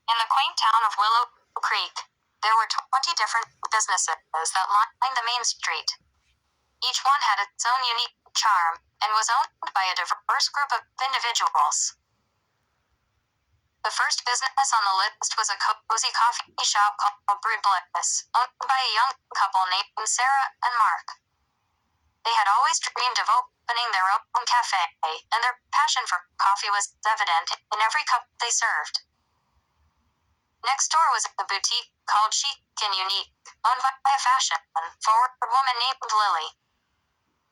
In the quaint town of Willow Creek, there were 20 different businesses that lined the main street. Each one had its own unique charm and was owned by a diverse group of individuals. The first business on the list was a cozy coffee shop called Brewed Bliss, owned by a young couple named Sarah and Mark. They had always dreamed of opening their own cafe, and their passion for coffee was evident in every cup they served. Next door was a boutique called Chic and Unique, owned by a fashion-forward woman named Lily.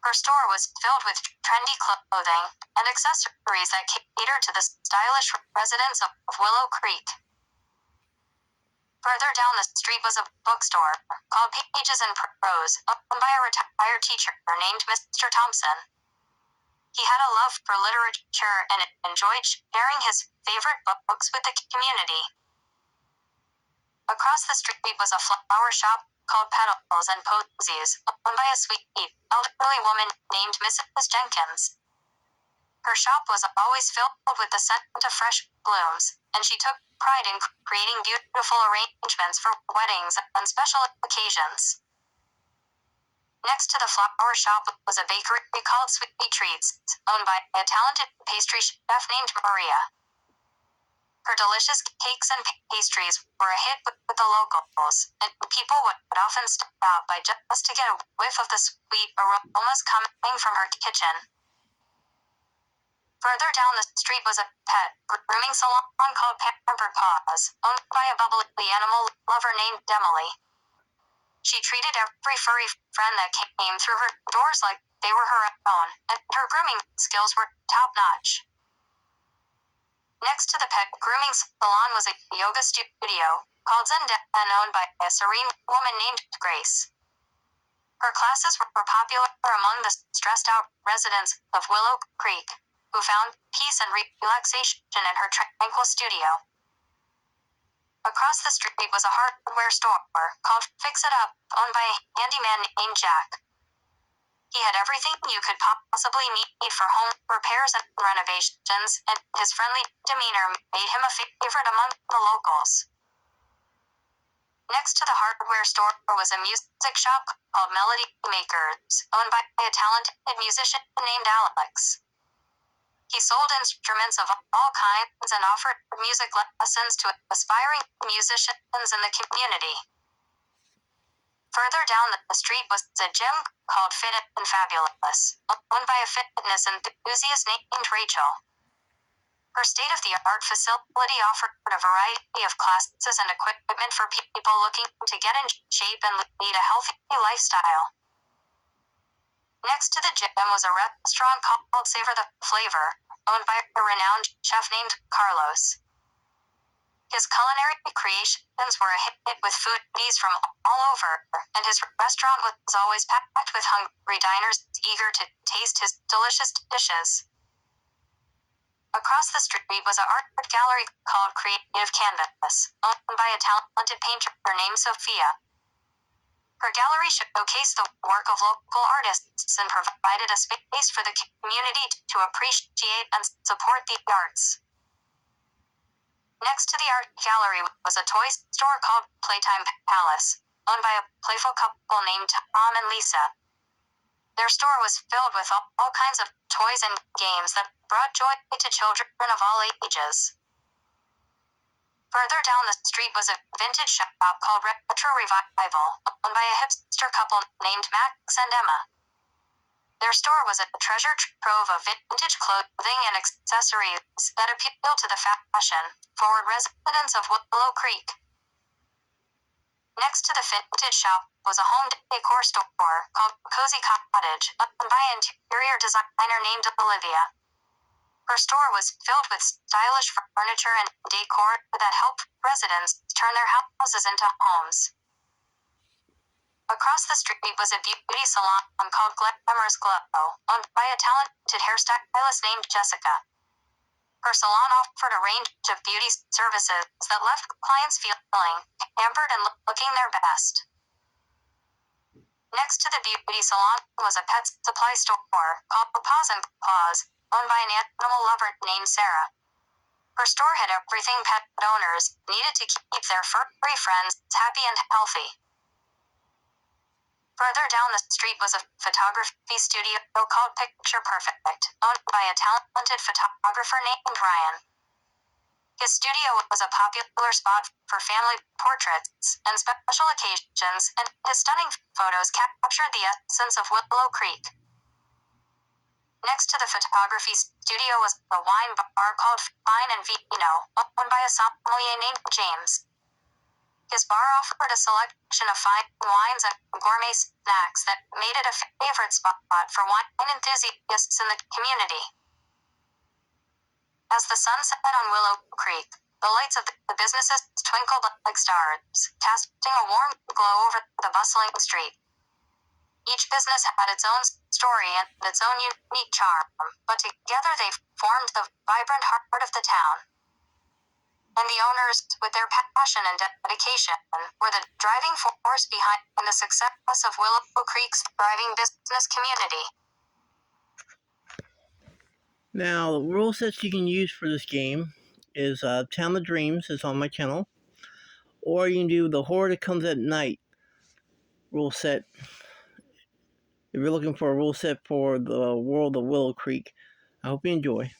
Her store was filled with trendy clothing and accessories that catered to the stylish residents of Willow Creek. Further down the street was a bookstore called Pages and Prose, owned by a retired teacher named Mr. Thompson. He had a love for literature and enjoyed sharing his favorite books with the community. Across the street was a flower shop called Petals and Posies, owned by a sweet, elderly woman named Mrs. Jenkins. Her shop was always filled with the scent of fresh blooms, and she took pride in creating beautiful arrangements for weddings and special occasions. Next to the flower shop was a bakery called Sweet Treats, owned by a talented pastry chef named Maria. Her delicious cakes and pastries were a hit with the locals, and people would often stop by just to get a whiff of the sweet aromas coming from her kitchen. Further down the street was a pet grooming salon called Pampered Paws, owned by a bubbly animal lover named Emily. She treated every furry friend that came through her doors like they were her own, and her grooming skills were top-notch. Next to the pet grooming salon was a yoga studio called Zen and owned by a serene woman named Grace. Her classes were popular among the stressed-out residents of Willow Creek, who found peace and relaxation in her tranquil studio. Across the street was a hardware store called Fix It Up, owned by a handyman named Jack. He had everything you could possibly need for home repairs and renovations, and his friendly demeanor made him a favorite among the locals. Next to the hardware store was a music shop called Melody Makers, owned by a talented musician named Alex. He sold instruments of all kinds and offered music lessons to aspiring musicians in the community. Further down the street was a gym called Fit and Fabulous, owned by a fitness enthusiast named Rachel. Her state-of-the-art facility offered a variety of classes and equipment for people looking to get in shape and lead a healthy lifestyle. Next to the gym was a restaurant called Savor the Flavor, owned by a renowned chef named Carlos. His culinary creations were a hit with foodies from all over, and his restaurant was always packed with hungry diners eager to taste his delicious dishes. Across the street was an art gallery called Creative Canvas, owned by a talented painter named Sophia. Her gallery showcased the work of local artists and provided a space for the community to appreciate and support the arts. Next to the art gallery was a toy store called Playtime Palace, owned by a playful couple named Tom and Lisa. Their store was filled with all kinds of toys and games that brought joy to children of all ages. Further down the street was a vintage shop called Retro Revival, owned by a hipster couple named Max and Emma. Their store was a treasure trove of vintage clothing and accessories that appealed to the fashion-forward residents of Willow Creek. Next to the vintage shop was a home decor store called Cozy Cottage, owned by an interior designer named Olivia. Her store was filled with stylish furniture and decor that helped residents turn their houses into homes. Across the street was a beauty salon called Glamorous Glow, owned by a talented hairstylist named Jessica. Her salon offered a range of beauty services that left clients feeling pampered and looking their best. Next to the beauty salon was a pet supply store called Paws and Claws, owned by an animal lover named Sarah. Her store had everything pet owners needed to keep their furry friends happy and healthy. Further down the street was a photography studio called Picture Perfect, owned by a talented photographer named Ryan. His studio was a popular spot for family portraits and special occasions, and his stunning photos captured the essence of Willow Creek. Next to the photography studio was a wine bar called Fine and Vino, owned by a sommelier named James. His bar offered a selection of fine wines and gourmet snacks that made it a favorite spot for wine enthusiasts in the community. As the sun set on Willow Creek, the lights of the businesses twinkled like stars, casting a warm glow over the bustling street. Each business had its own story and its own unique charm, but together they formed the vibrant heart of the town. And the owners, with their passion and dedication, were the driving force behind the success of Willow Creek's thriving business community. Now, the rule sets you can use for this game is Town of Dreams is on my channel, or you can do the Horror That Comes at Night rule set if you're looking for a rule set for the world of Willow Creek. I hope you enjoy.